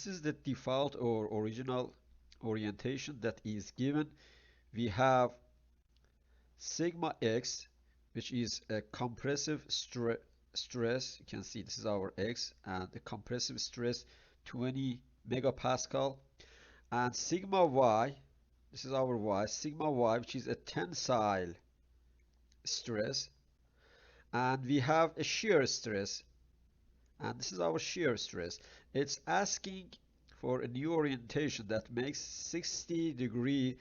this is the default or original orientation that is given. We have sigma x, which is a compressive stress. You can see this is our x, and the compressive stress 20 megapascal, and sigma y, this is our y, sigma y, which is a tensile stress, and we have a shear stress, and this is our shear stress. It's asking for a new orientation that makes 60-degree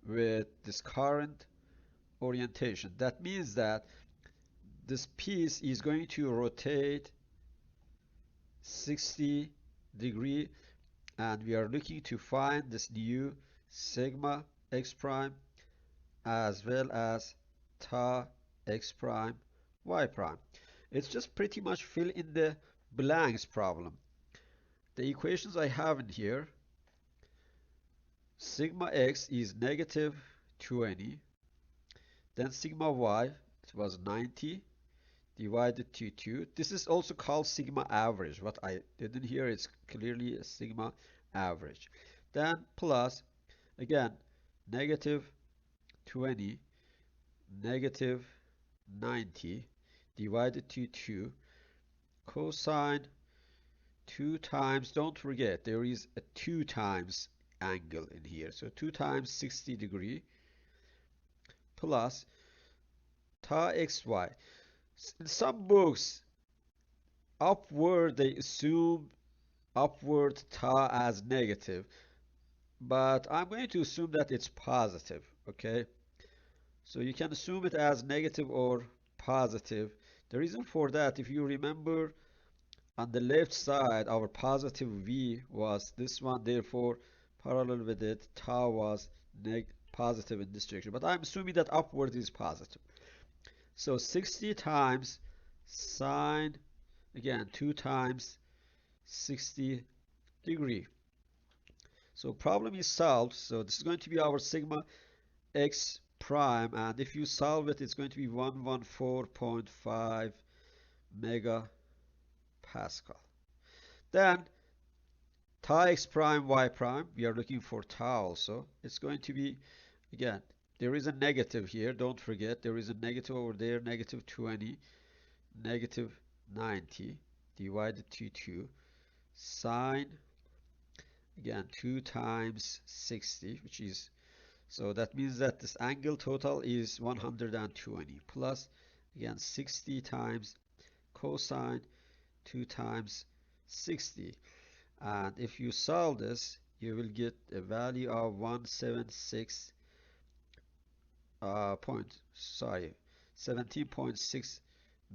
with this current orientation. That means that this piece is going to rotate 60-degree, and we are looking to find this new sigma x prime as well as tau x prime y prime. It's just pretty much fill in the blanks problem. The equations I have in here, sigma x is negative 20, then sigma y, it was 90, divided to 2. This is also called sigma average. What I didn't hear is clearly a sigma average. Then plus, again, negative 20, negative 90, divided to 2, cosine 2 times, don't forget, there is a 2 times angle in here. So 2 times 60 degree plus tau xy. In some books, upward they assume upward tau as negative, but I'm going to assume that it's positive. Okay, so you can assume it as negative or positive. The reason for that, if you remember, on the left side our positive v was this one, therefore parallel with it tau was positive in this direction, but I'm assuming that upward is positive. So 60 times sine, again 2 times 60 degree. So problem is solved. So this is going to be our sigma x prime, and if you solve it, it's going to be 114.5 megapascal. Then tau x prime y prime, we are looking for tau also. It's going to be, again, there is a negative here, don't forget, there is a negative over there, negative 20, negative 90, divided to 2, sine, again, 2 times 60, which is, so that means that this angle total is 120, plus, again, 60 times cosine 2 times 60. And if you solve this, you will get a value of 176 17.6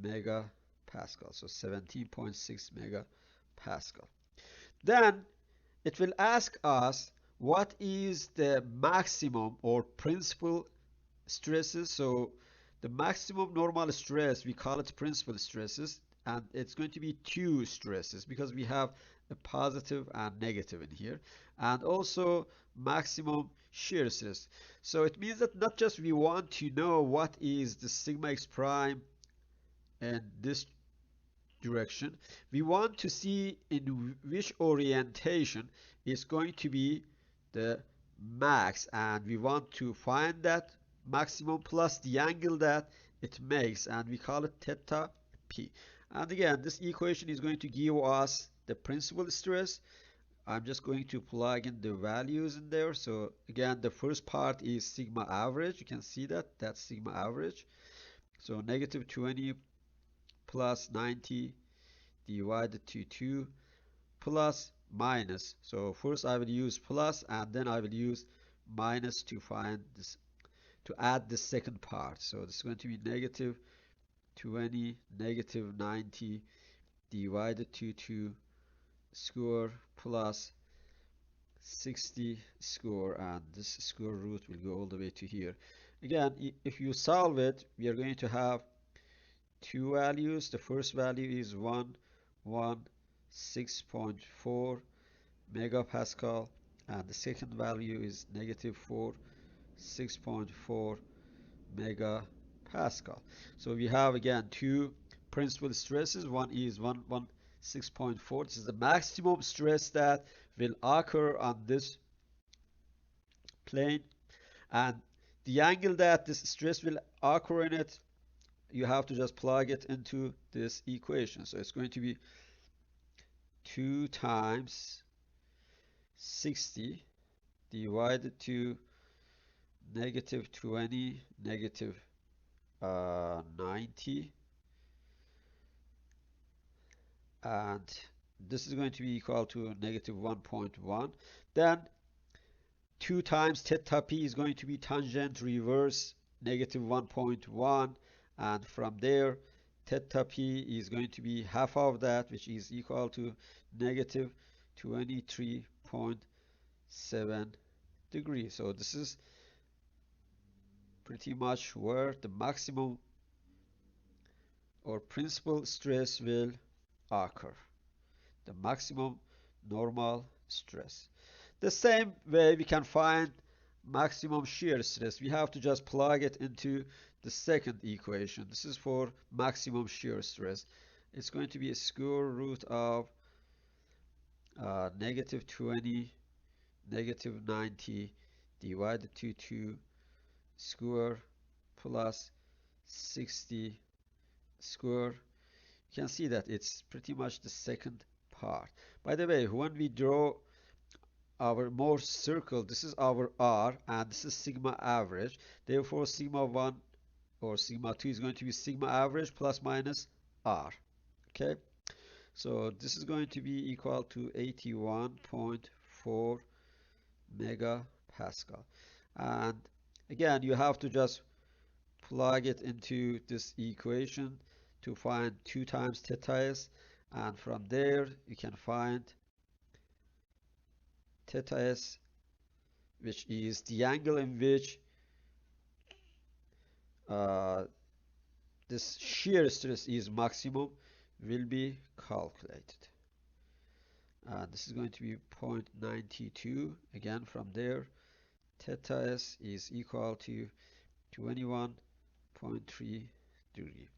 megapascal. So 17.6 megapascal. Then it will ask us what is the maximum or principal stresses. So the maximum normal stress, we call it principal stresses, and it's going to be two stresses because we have a positive and negative in here, and also maximum shear stress. So it means that not just we want to know what is the sigma x prime in this direction, we want to see in which orientation is going to be the max, and we want to find that maximum plus the angle that it makes, and we call it theta p. And again, this equation is going to give us the principal stress. I'm just going to plug in the values in there. So again, the first part is sigma average. You can see that that's sigma average. So negative 20 plus 90 divided to 2 plus minus. So first I will use plus and then I will use minus to find this, to add the second part. So this is going to be negative 20, negative 90 divided to 2 square plus 60 square, and this square root will go all the way to here. Again, if you solve it, we are going to have two values. The first value is 116.4 megapascal, and the second value is negative 6.4 megapascal. So we have again two principal stresses. One is 6.4. This is the maximum stress that will occur on this plane, and the angle that this stress will occur in it, you have to just plug it into this equation. So it's going to be 2 times 60 divided to negative 20, negative 90, and this is going to be equal to negative 1.1. Then 2 times theta p is going to be tangent reverse negative 1.1, and from there theta p is going to be half of that, which is equal to negative 23.7 degrees. So this is pretty much where the maximum or principal stress will occur, the maximum normal stress. The same way we can find maximum shear stress. We have to just plug it into the second equation. This is for maximum shear stress. It's going to be a square root of negative 20, negative 90 divided to 2 square plus 60 square. You can see that it's pretty much the second part. By the way, when we draw our Morse circle, this is our R and this is sigma average. Therefore, sigma 1 or sigma 2 is going to be sigma average plus minus R. Okay, so this is going to be equal to 81.4 megapascal. And again, you have to just plug it into this equation to find 2 times theta s, and from there you can find theta s, which is the angle in which this shear stress is maximum, will be calculated. And this is going to be 0.92. Again, from there, theta s is equal to 21.3 degrees.